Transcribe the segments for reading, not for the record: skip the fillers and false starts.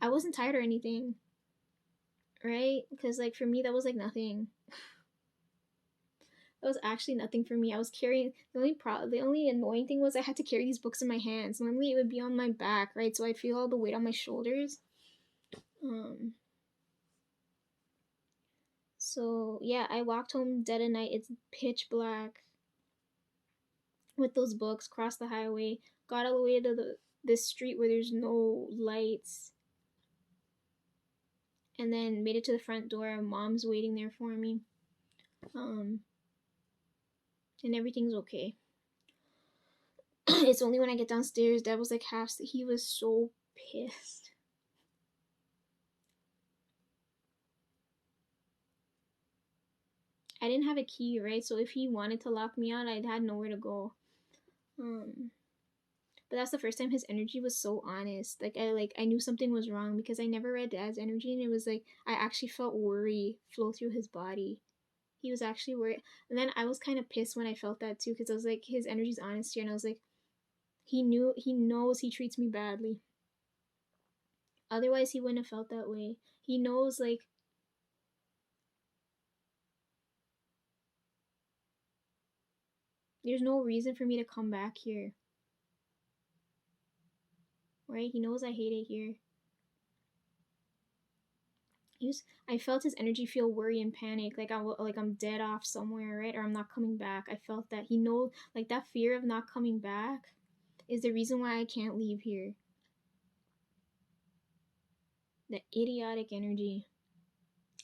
I wasn't tired or anything, right? Because like for me that was like nothing. That was actually nothing for me. I was carrying the only annoying thing was I had to carry these books in my hands. Normally it would be on my back, right? So I'd feel all the weight on my shoulders. Um so yeah, I walked home dead of night. It's pitch black with those books, crossed the highway, got all the way to this street where there's no lights, and then made it to the front door. Mom's waiting there for me. Um and everything's okay. It's only when I get downstairs, Dad was like he was so pissed. I didn't have a key, right? So if he wanted to lock me out, I'd had nowhere to go. Um, but that's the first time his energy was so honest. I knew something was wrong because I never read Dad's energy, and it was like I actually felt worry flow through his body. He was actually worried, and then I was kind of pissed when I felt that too because I was like, his energy's honest here, and I was like, he knows he treats me badly. Otherwise, he wouldn't have felt that way. He knows like there's no reason for me to come back here, right? He knows I hate it here. I felt his energy feel worry and panic, like I'm dead off somewhere, right? Or I'm not coming back. I felt that he know like that fear of not coming back is the reason why I can't leave here. The idiotic energy.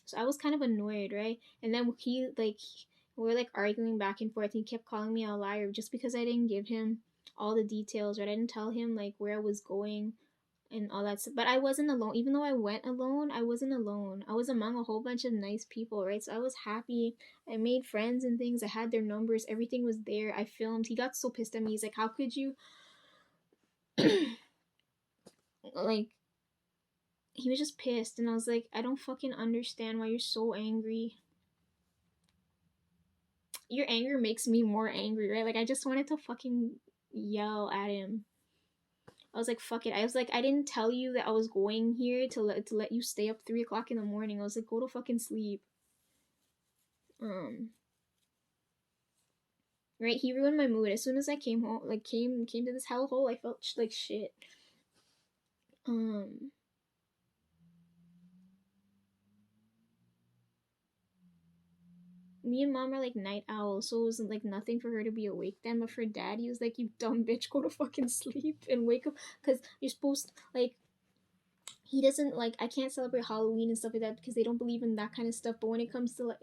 So I was kind of annoyed, right? And then we're like arguing back and forth. And he kept calling me a liar just because I didn't give him all the details, right? I didn't tell him like where I was going and all that stuff. But I wasn't alone. Even though I went alone, I wasn't alone. I was among a whole bunch of nice people, right? So I was happy. I made friends and things. I had their numbers. Everything was there. I filmed. He got so pissed at me. He's like, "How could you?" Like, he was just pissed, and I was like, "I don't fucking understand why you're so angry. Your anger makes me more angry, right? Like, I just wanted to fucking yell at him. I was like, fuck it. I was like, I didn't tell you that I was going here to let you stay up 3 o'clock in the morning. I was like, go to fucking sleep. Um, right? He ruined my mood. As soon as I came home, like came to this hellhole, I felt like shit. Um, Me and mom are like night owls, so it wasn't like nothing for her to be awake then. But for dad, he was like, "You dumb bitch, go to fucking sleep and wake up," because you're supposed like he doesn't like I can't celebrate Halloween and stuff like that because they don't believe in that kind of stuff. But when it comes to like,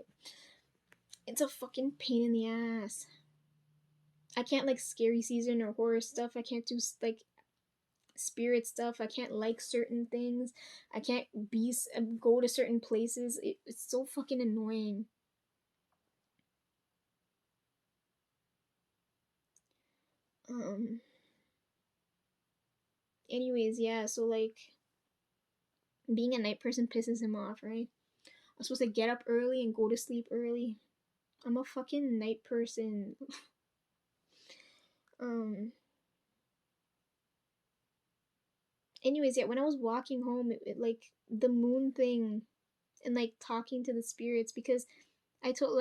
it's a fucking pain in the ass. I can't like scary season or horror stuff. I can't do like spirit stuff. I can't like certain things. I can't go to certain places. It's so fucking annoying. Um. Anyways, yeah. So like, being a night person pisses him off, right? I'm supposed to get up early and go to sleep early. I'm a fucking night person. um. Anyways, yeah. When I was walking home, like the moon thing and like talking to the spirits because I told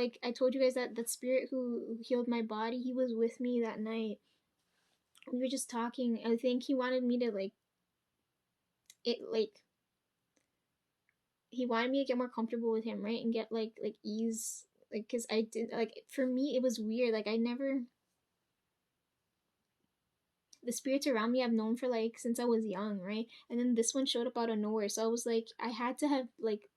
you guys that that spirit who healed my body, he was with me that night. We were just talking. I think he wanted me to it like he wanted me to get more comfortable with him, right? And get like ease like cuz I did like for me it was weird. Like I never the spirits around me I've known for like since I was young, right? And then this one showed up out of nowhere. So I was like I had to have like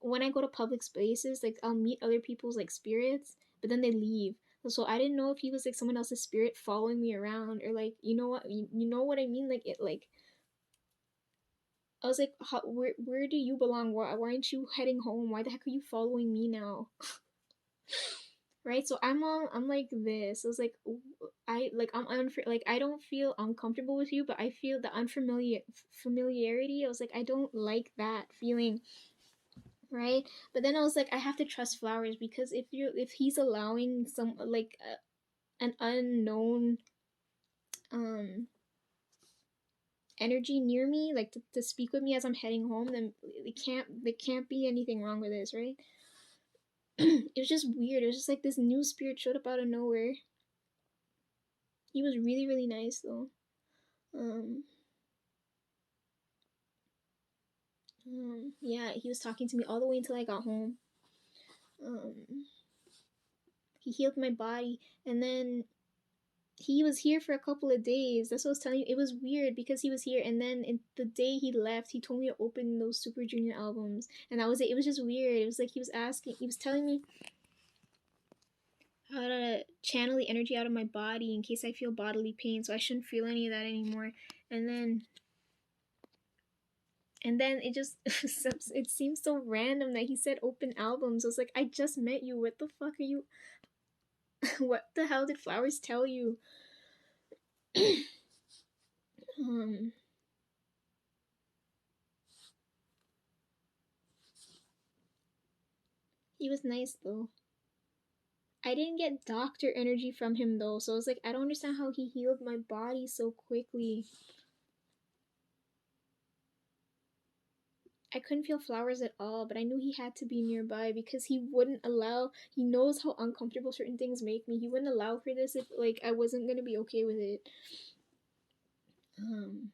when I go to public spaces, like I'll meet other people's like spirits, but then they leave. So I didn't know if he was like someone else's spirit following me around or like you know what I mean? Like it like I was like, where do you belong? Why aren't you heading home? Why the heck are you following me now? Right? So I'm like this. I was like, like I don't feel uncomfortable with you, but I feel the familiarity. I was like, I don't like that feeling, right? But then I was like, I have to trust Flowers because if he's allowing some an unknown um energy near me, like to speak with me as I'm heading home, then there can't be anything wrong with this, right? It was just weird. It was just like this new spirit showed up out of nowhere. He was really, really nice though. Um, yeah, he was talking to me all the way until I got home. Um, he healed my body, and then he was here for a couple of days. That's what I was telling you. It was weird because he was here, and then the day he left, he told me to open those Super Junior albums, and that was it. It was just weird. It was like he was telling me how to channel the energy out of my body in case I feel bodily pain, so I shouldn't feel any of that anymore. And then it just it seems so random that he said open albums. I was like, I just met you. What the fuck are you? What the hell did flowers tell you? um, he was nice though. I didn't get doctor energy from him though, so I was like, I don't understand how he healed my body so quickly. I couldn't feel flowers at all, but I knew he had to be nearby because he wouldn't allow. He knows how uncomfortable certain things make me. He wouldn't allow for this if like I wasn't gonna be okay with it. Um,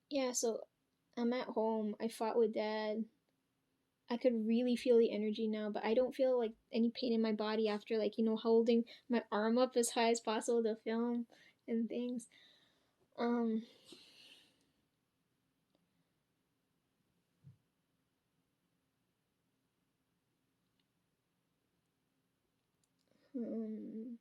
yeah. So I'm at home. I fought with dad. I could really feel the energy now, but I don't feel like any pain in my body after like holding my arm up as high as possible to film and things. Um, um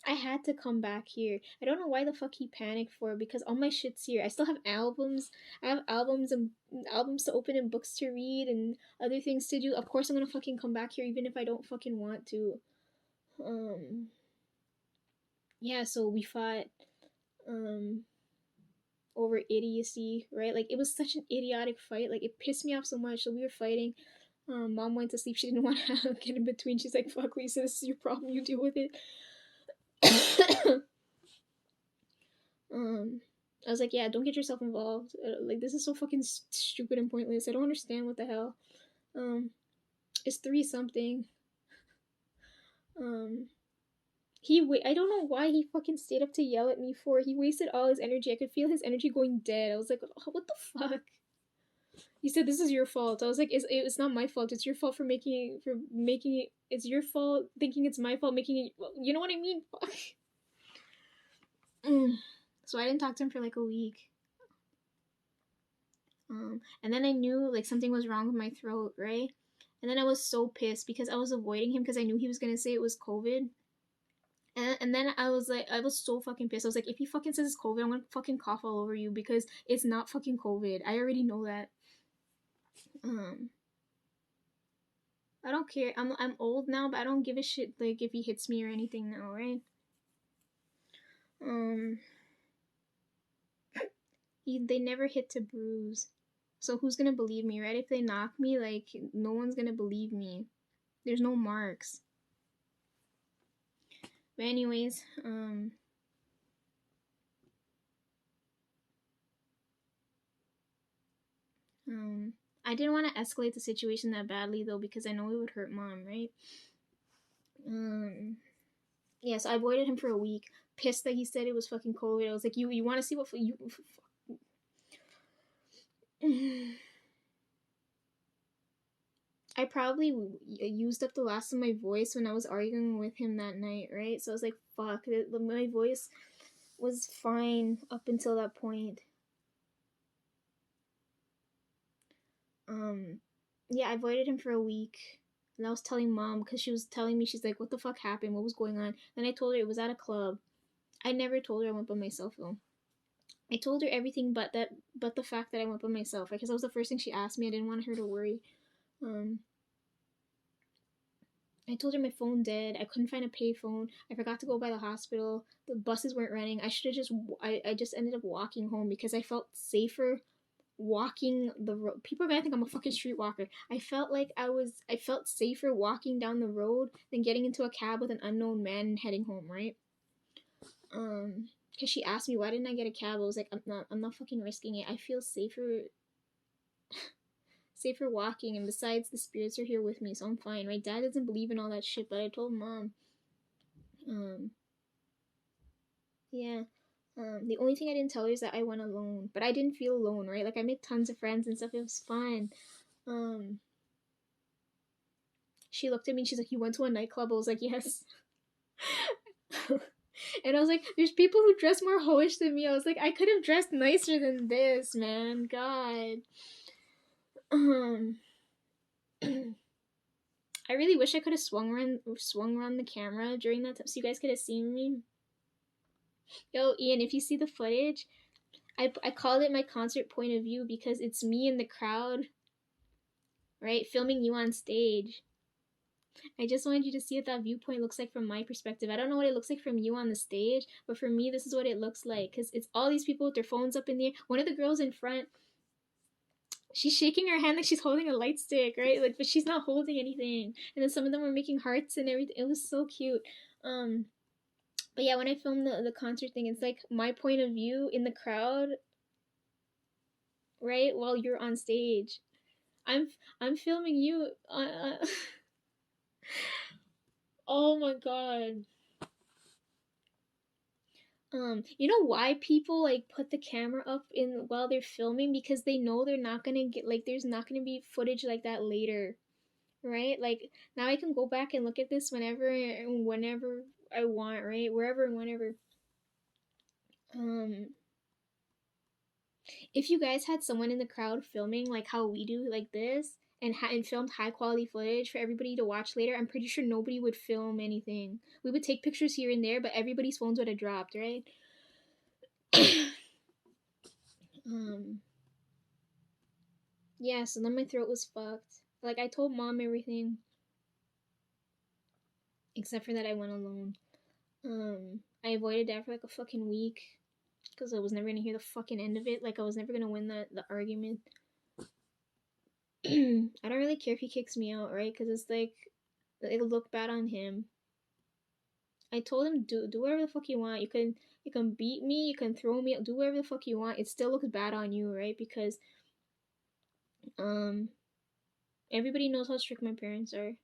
I had to come back here. I don't know why the fuck he panicked for because all my shit's here. I still have albums. I have albums and albums to open and books to read and other things to do. Of course I'm gonna fucking come back here even if I don't fucking want to. Um yeah, so we fought um over idiocy, right? Like it was such an idiotic fight. Like it pissed me off so much. So we were fighting. Mom went to sleep. She didn't want to get in between. She's like, "Fuck, Lisa, this is your problem. You deal with it." Um, I was like, yeah, don't get yourself involved. Like, this is so fucking stupid and pointless. I don't understand what the hell. Um, it's three something. Um, I don't know why he fucking stayed up to yell at me for. He wasted all his energy. I could feel his energy going dead. I was like, oh, what the fuck? He said this is your fault. I was like, it's not my fault. It's your fault for making it. It's your fault thinking it's my fault making it. Well, you know what I mean? Fuck. So I didn't talk to him for like a week. And then I knew like something was wrong with my throat, right? And then I was so pissed because I was avoiding him because I knew he was gonna say it was COVID. And then I was like, I was so fucking pissed. I was like, if he fucking says it's COVID, I'm gonna fucking cough all over you because it's not fucking COVID. I already know that. Um, I don't care. I'm old now, but I don't give a shit like if he hits me or anything now, right? Um, they never hit to bruise. So who's gonna believe me, right? If they knock me, like no one's gonna believe me. There's no marks. But anyways, um, I didn't want to escalate the situation that badly though because I know it would hurt mom, right? Um, yeah, so I avoided him for a week, pissed that he said it was fucking COVID. I was like, you want to see what you? I probably used up the last of my voice when I was arguing with him that night, right? So I was like, fuck, my voice was fine up until that point. Um, yeah, I avoided him for a week. And I was telling mom because she was telling me, she's like, what the fuck happened? What was going on? Then I told her it was at a club. I never told her I went by myself though. I told her everything but the fact that I went by myself, right? Because that was the first thing she asked me. I didn't want her to worry. Um, I told her my phone dead. I couldn't find a payphone. I forgot to go by the hospital. The buses weren't running. I should have just I just ended up walking home because I felt safer walking the road. People are gonna think I'm a fucking streetwalker. I felt safer walking down the road than getting into a cab with an unknown man and heading home, right? Because she asked me why didn't I get a cab. I was like, I'm not fucking risking it. I feel safer walking, and besides, the spirits are here with me, so I'm fine. My dad doesn't believe in all that shit, but I told mom, um, yeah. The only thing I didn't tell her is that I went alone, but I didn't feel alone, right? Like I made tons of friends and stuff. It was fun. Um, she looked at me and she's like, "You went to a nightclub?" I was like, "Yes." And I was like, "There's people who dress more hoish than me." I was like, "I could have dressed nicer than this, man. God." Um, I really wish I could have swung around the camera during that time so you guys could have seen me. Yo, Ian, if you see the footage, I called it my concert point of view because it's me in the crowd, right, filming you on stage. I just wanted you to see what that viewpoint looks like from my perspective. I don't know what it looks like from you on the stage, but for me, this is what it looks like. Because it's all these people with their phones up in the air. One of the girls in front, she's shaking her hand like she's holding a light stick, right? Like, but she's not holding anything. And then some of them were making hearts and everything. It was so cute. But yeah, when I filmed the concert thing, it's like my point of view in the crowd, right? While you're on stage. I'm I'm filming you. Oh my god. You know why people like put the camera up in while they're filming? Because they know they're not gonna get like there's not gonna be footage like that later, right? Like now I can go back and look at this whenever I want, right? Wherever and whenever. Um, if you guys had someone in the crowd filming like how we do, like this, and filmed high quality footage for everybody to watch later, I'm pretty sure nobody would film anything. We would take pictures here and there, but everybody's phones would have dropped, right? um, yeah. So then my throat was fucked. Like I told mom everything, except for that I went alone. I avoided dad for like a fucking week because I was never gonna hear the fucking end of it. Like I was never gonna win the argument. I don't really care if he kicks me out, right? Because it's like it'll look bad on him. I told him do whatever the fuck you want. You can beat me, you can throw me, do whatever the fuck you want. It still looks bad on you, right? Because um everybody knows how strict my parents are.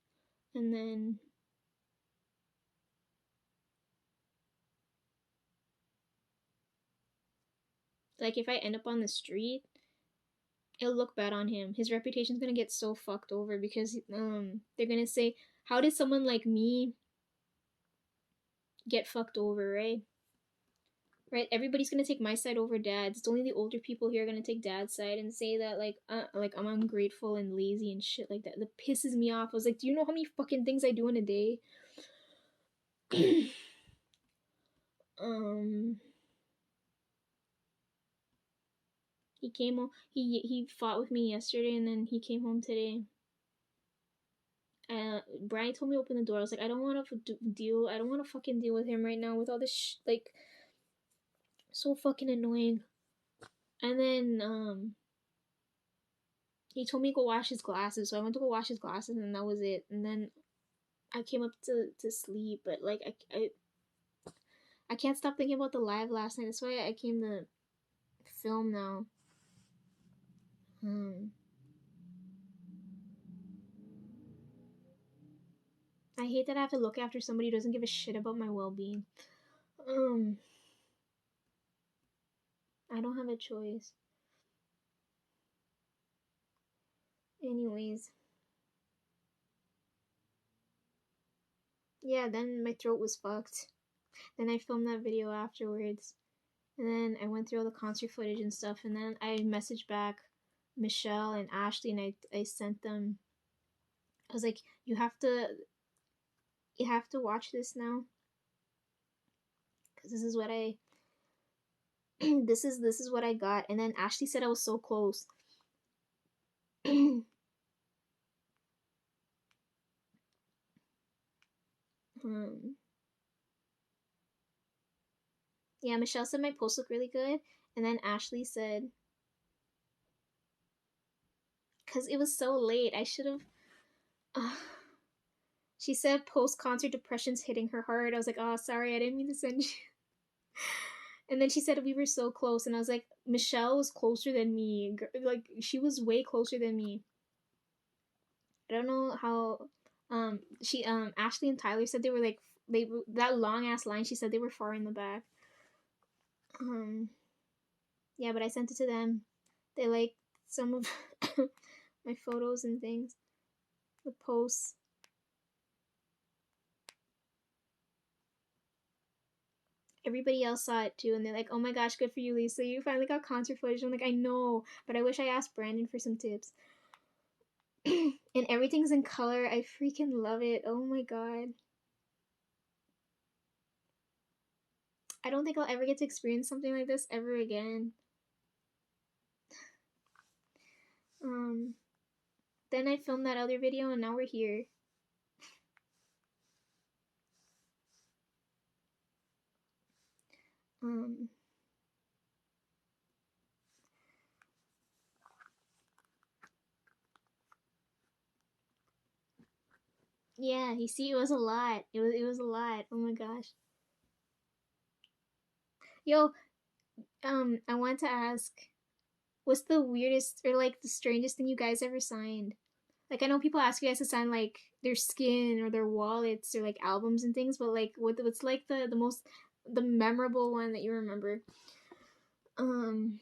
And then like if I end up on the street, it'll look bad on him. His reputation's gonna get so fucked over because they're gonna say, how did someone like me get fucked over, right? Right, everybody's gonna take my side over dad's. It's only the older people here are gonna take dad's side and say that like I'm ungrateful and lazy and shit like that. That pisses me off. I was like, do you know how many fucking things I do in a day? um, he came home. He fought with me yesterday, and then he came home today. Brian told me to open the door. I was like, I don't want to deal. I don't want to fucking deal with him right now with all this like so fucking annoying. And then he told me to go wash his glasses, so I went to go wash his glasses, and that was it. And then I came up to sleep, but like I can't stop thinking about the live last night. That's why I came to film now. I hate that I have to look after somebody who doesn't give a shit about my well-being. Um, I don't have a choice. Anyways, yeah. Then my throat was fucked. Then I filmed that video afterwards. And then I went through all the concert footage and stuff. And then I messaged back Michelle and Ashley, and I sent them. I was like, you have to watch this now, because this is what I this is what I got. And then Ashley said I was so close. um, yeah, Michelle said my posts look really good, and then Ashley said because it was so late. I should have. Uh, she said post concert depression's hitting her hard. I was like, oh, sorry, I didn't mean to send you. And then she said we were so close, and I was like, Michelle was closer than me. Like she was way closer than me. I don't know how. She Ashley and Tyler said they were like that long ass line. She said they were far in the back. Yeah, but I sent it to them. They liked some of my photos and things, the posts. Everybody else saw it too, and they're like, "Oh my gosh, good for you, Lisa! You finally got concert footage." I'm like, "I know, but I wish I asked Brandon for some tips." And everything's in color. I freaking love it. Oh my god. I don't think I'll ever get to experience something like this ever again. Um, then I filmed that other video, and now we're here. Um, yeah, you see, it was a lot. It was a lot. Oh my gosh. Yo, I want to ask, what's the weirdest or like the strangest thing you guys ever signed? Like I know people ask you guys to sign like their skin or their wallets or like albums and things, but like what's like the most the memorable one that you remember? Um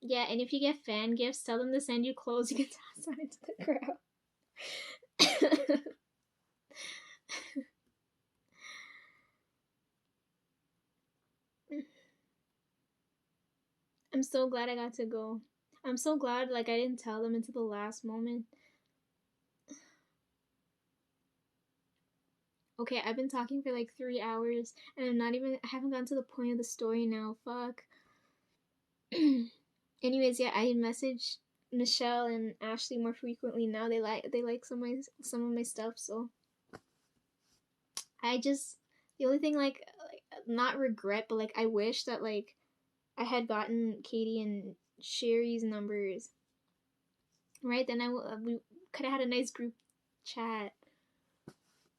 yeah, and if you get fan gifts, tell them to send you clothes you can toss on into the crowd. I'm so glad I got to go. I'm so glad like I didn't tell them until the last moment. Okay, I've been talking for like 3 hours and I haven't gotten to the point of the story now. Fuck. Anyways, yeah, I message Michelle and Ashley more frequently now. They like some of my stuff, so I just the only thing like not regret, but like I wish that like I had gotten Katie and Sherry's numbers. Right then, we could have had a nice group chat.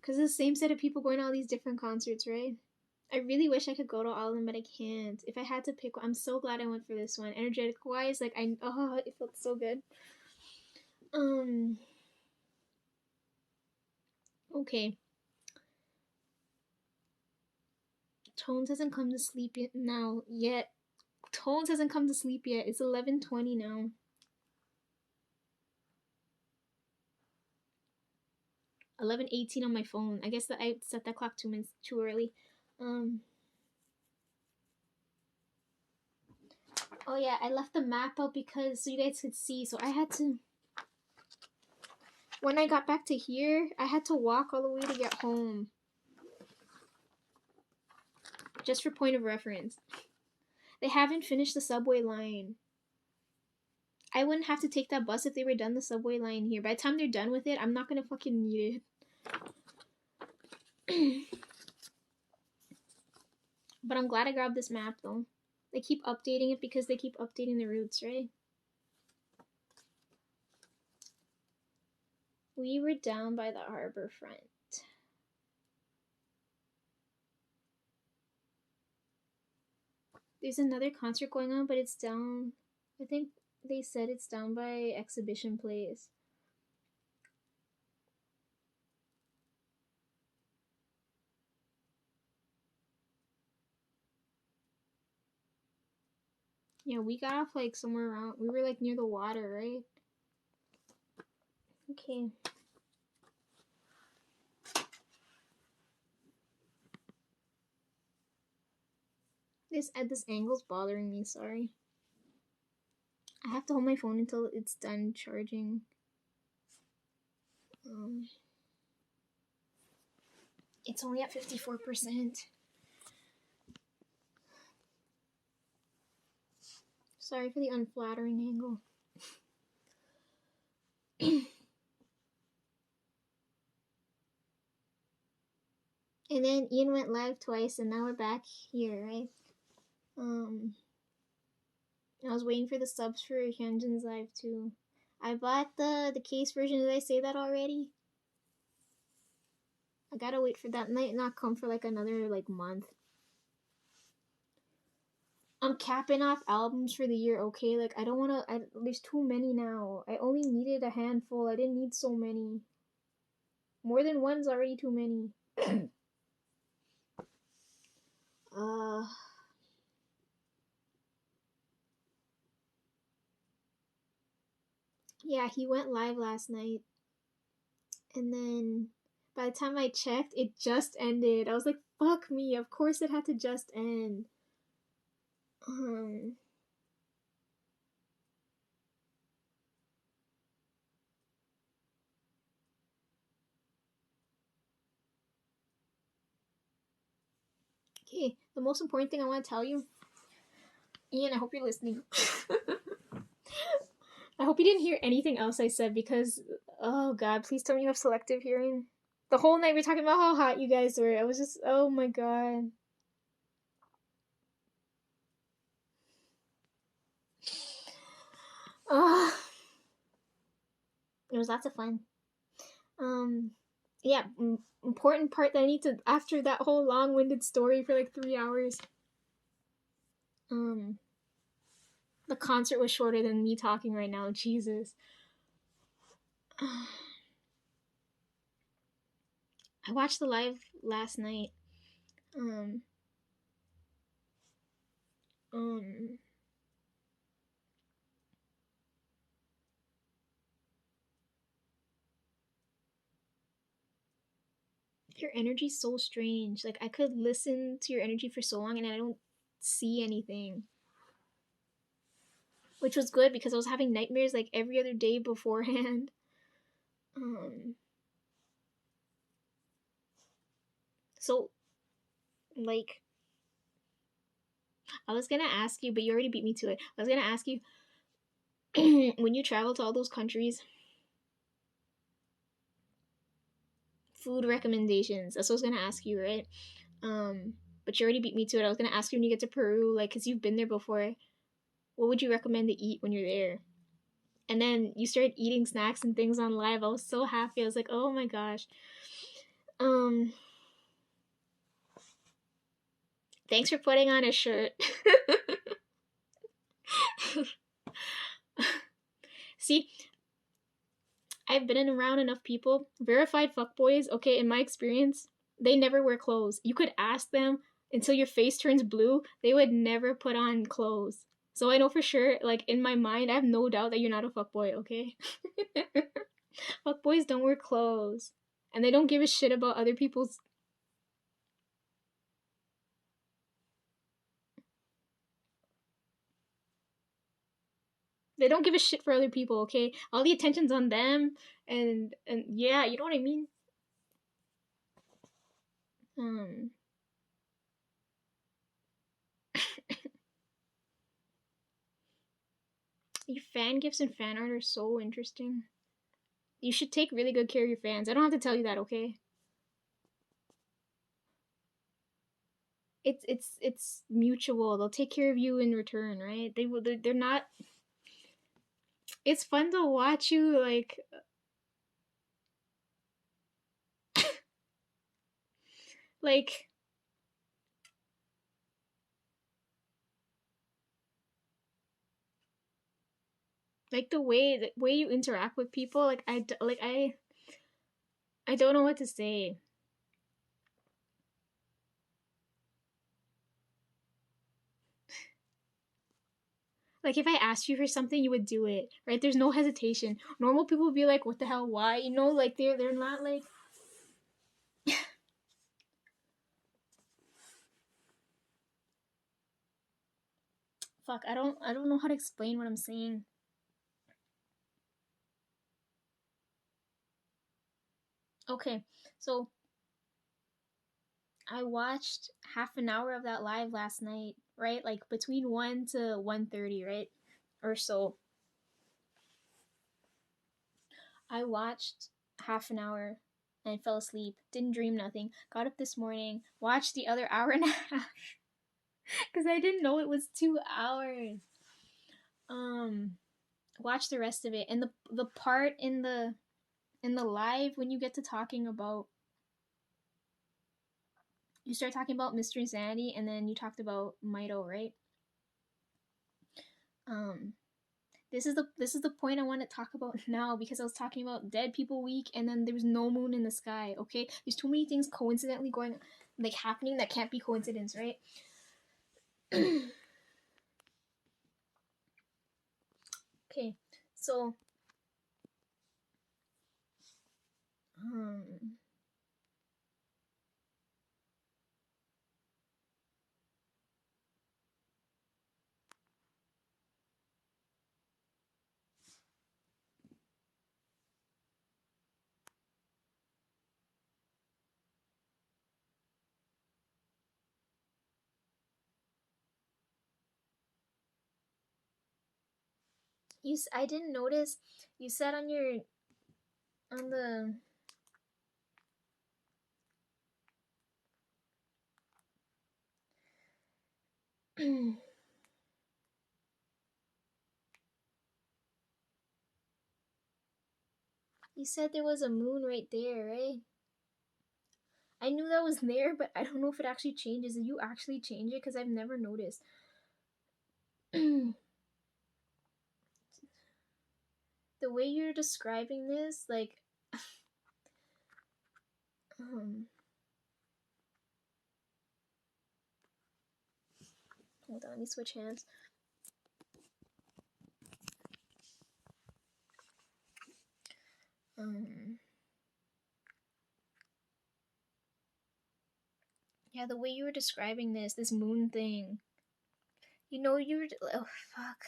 Cause it's the same set of people going to all these different concerts, right? I really wish I could go to all of them, but I can't. If I had to pick one, I'm so glad I went for this one. Energetic wise, like it felt so good. Um, okay. Tones hasn't come to sleep yet now yet. Tones hasn't come to sleep yet. It's 11:20 now. 11:18 on my phone. I guess that I set that clock 2 minutes too early. Um. Oh yeah, I left the map up because so you guys could see. So I had to. When I got back to here, I had to walk all the way to get home. Just for point of reference. They haven't finished the subway line. I wouldn't have to take that bus if they were done the subway line here. By the time they're done with it, I'm not gonna fucking need it. But I'm glad I grabbed this map though. They keep updating it because they keep updating the routes, right? We were down by the harbor front. There's another concert going on, but it's down. I think they said it's down by Exhibition Place. Yeah, we got off like somewhere around. We were like near the water, right? Okay. This angle's bothering me. Sorry. I have to hold my phone until it's done charging. It's only at 54%. Sorry for the unflattering angle. And then Ian went live twice, and now we're back here, right? I was waiting for the subs for Hyunjin's live too. I bought the case version. Did I say that already? I gotta wait for that. Might not come for like another like month. I'm capping off albums for the year, okay? Like I don't wanna. There's too many now. I only needed a handful. I didn't need so many. More than one's already too many. uh. Yeah, he went live last night, and then by the time I checked, it just ended. I was like, "Fuck me!" Of course, it had to just end. Um. Okay, the most important thing I want to tell you, Ian. I hope you're listening. I hope you didn't hear anything else I said because, oh god, please tell me you have selective hearing. The whole night we were talking about how hot you guys were. I was just, oh my god. Oh, it was lots of fun. Um, yeah, important part that I need to, after that whole long winded story for like 3 hours, um, the concert was shorter than me talking right now. Jesus. I watched the live last night. Um, um, your energy's so strange. Like I could listen to your energy for so long and I don't see anything. Which was good because I was having nightmares like every other day beforehand. Um so like I was gonna ask you, but you already beat me to it. I was gonna ask you when you travel to all those countries, food recommendations. That's what I was gonna ask you, right? But you already beat me to it. I was gonna ask you when you get to Peru, like, cause you've been there before. What would you recommend to eat when you're there? And then you started eating snacks and things on live. I was so happy. I was like, oh my gosh. Um, Thanks for putting on a shirt. See, I've been around enough people. Verified fuckboys, okay, in my experience, they never wear clothes. You could ask them until your face turns blue, they would never put on clothes. So I know for sure, like in my mind, I have no doubt that you're not a fuckboy, okay? Fuckboys don't wear clothes. And they don't give a shit about other people's. They don't give a shit for other people, okay? All the attention's on them, and yeah, you know what I mean? Um, your fan gifts and fan art are so interesting. You should take really good care of your fans. I don't have to tell you that, okay? It's mutual. They'll take care of you in return, right? They will. They're not. It's fun to watch you like the way you interact with people. I don't know what to say. Like if I asked you for something, you would do it, right? There's no hesitation. Normal people would be like, "What the hell? Why?" You know, like they're not like. Fuck. I don't know how to explain what I'm saying. Okay, so I watched half an hour of that live last night, right? Like between 1 to 1:30, right? Or so. I watched half an hour and fell asleep. Didn't dream nothing. Got up this morning, watched the other hour and a half because I didn't know it was 2 hours. Um, watch the rest of it, and the part in the live when you get to talking about, you start talking about Mr. Insanity, and then you talked about Mito, right? Um, this is the point I want to talk about now, because I was talking about Dead People Week, and then there was no moon in the sky. Okay, there's too many things coincidentally going, like, happening that can't be coincidence, right? Okay, so um, I didn't notice. You said on your on the you said there was a moon right there, right? I knew that was there, but I don't know if it actually changes. Did you actually change it? Because I've never noticed. The way you're describing this, like, um, hold on, let me switch hands. Um, yeah, the way you were describing this moon thing, you know, oh fuck.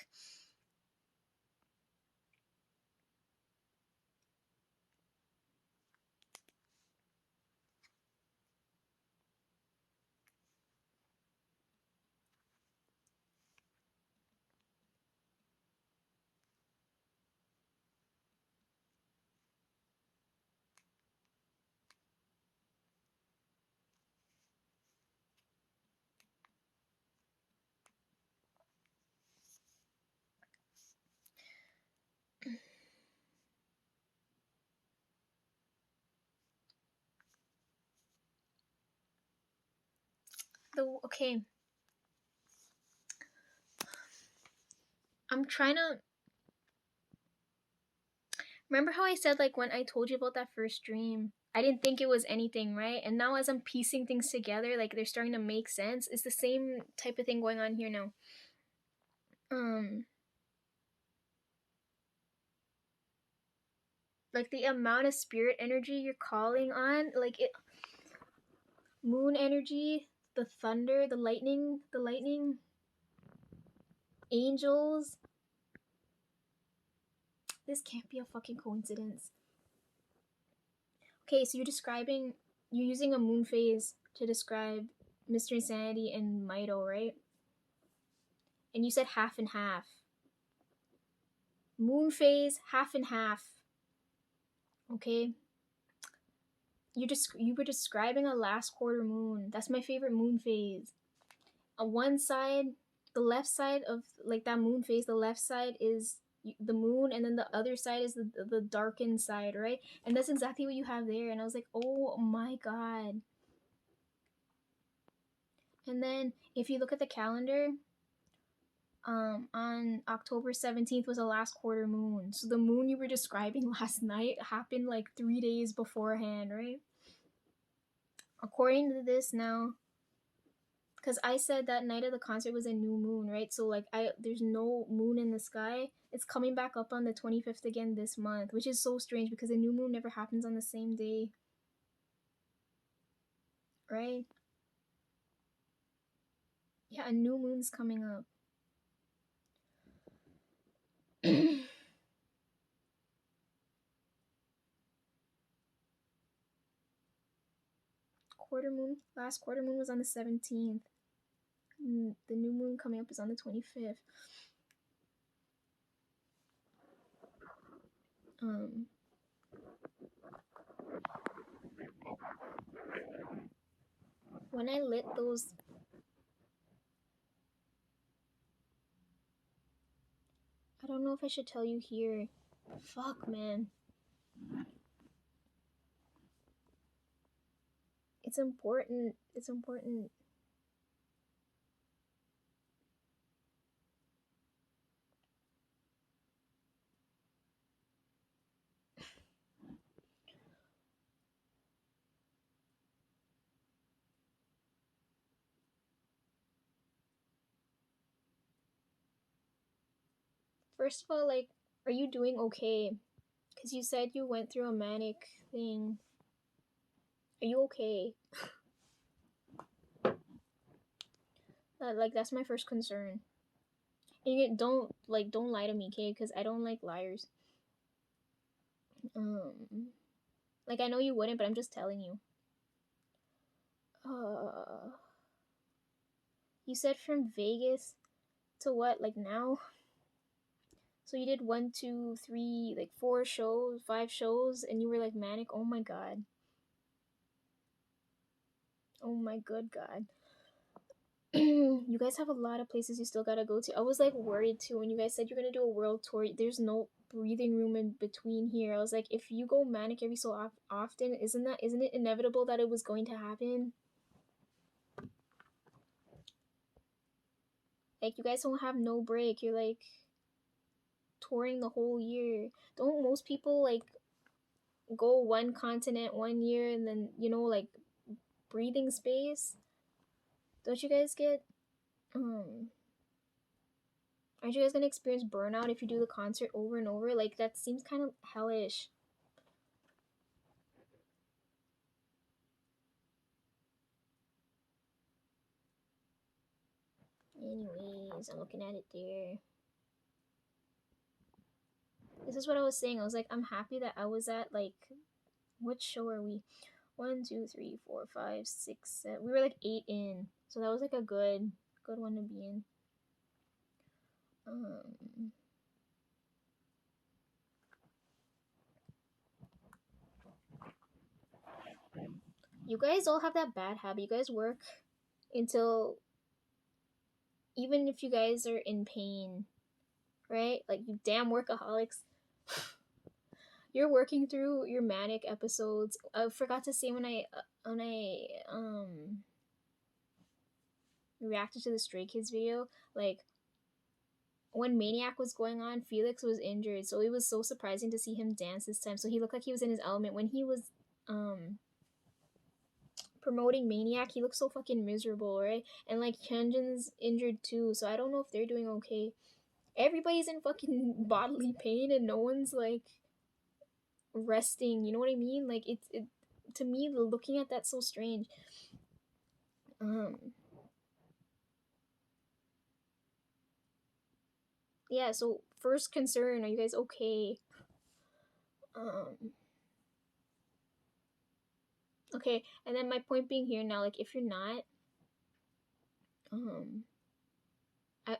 Okay, I'm trying to remember how I said, like, when I told you about that first dream, I didn't think it was anything, right? And now as I'm piecing things together, like, they're starting to make sense. It's the same type of thing going on here now. Um, like, the amount of spirit energy you're calling on, like, it, moon energy, the thunder, the lightning, angels. This can't be a fucking coincidence. Okay, so you're using a moon phase to describe Mr. Insanity and Mito, right? And you said half and half. Moon phase, half and half. Okay? You were describing a last quarter moon. That's my favorite moon phase. On one side, the left side of, like, that moon phase, the left side is the moon, and then the other side is the darkened side, right? And that's exactly what you have there. And I was like, oh my god. And then if you look at the calendar, on October 17th was the last quarter moon. So the moon you were describing last night happened like 3 days beforehand, right? According to this now, because I said that night of the concert was a new moon, right? So, like, there's no moon in the sky. It's coming back up on the 25th again this month, which is so strange because a new moon never happens on the same day, right? Yeah, a new moon's coming up. Last quarter moon was on the 17th. The new moon coming up is on the 25th. Um, when I lit those, if I should tell you here. Fuck, man. It's important. It's important. First of all, like, are you doing okay? Because you said you went through a manic thing. Are you okay? Like, that's my first concern. And don't lie to me, okay? Because I don't like liars. Like, I know you wouldn't, but I'm just telling you. You said from Vegas to what? Like now? So you did one, two, three, like 4 shows, 5 shows, and you were like manic. Oh my god. Oh my good god. You guys have a lot of places you still gotta go to. I was like worried too when you guys said you're gonna do a world tour. There's no breathing room in between here. I was like, if you go manic every so often, isn't it inevitable that it was going to happen? Like, you guys don't have no break. You're like touring the whole year. Don't most people like go one continent 1 year and then, like, breathing space? Don't you guys get aren't you guys gonna experience burnout if you do the concert over and over? Like, that seems kind of hellish. Anyways, I'm looking at it there. This is what I was saying. I was like, I'm happy that I was at, like, what show are we? 1, 2, 3, 4, 5, 6, 7. We were like 8 in, so that was like a good one to be in. You guys all have that bad habit. You guys work until, even if you guys are in pain, right? Like, you damn workaholics. You're working through your manic episodes. I forgot to say when I reacted to the Stray Kids video, like, when Maniac was going on, Felix was injured, so it was so surprising to see him dance this time. So he looked like he was in his element. When he was promoting Maniac, he looked so fucking miserable, right? And like, Hyunjin's injured too, so I don't know if they're doing okay. Everybody's in fucking bodily pain and no one's like resting. You know what I mean? Like, it to me, looking at that so strange. Yeah, so first concern, are you guys okay? Okay, and then my point being here now, like, if you're not, I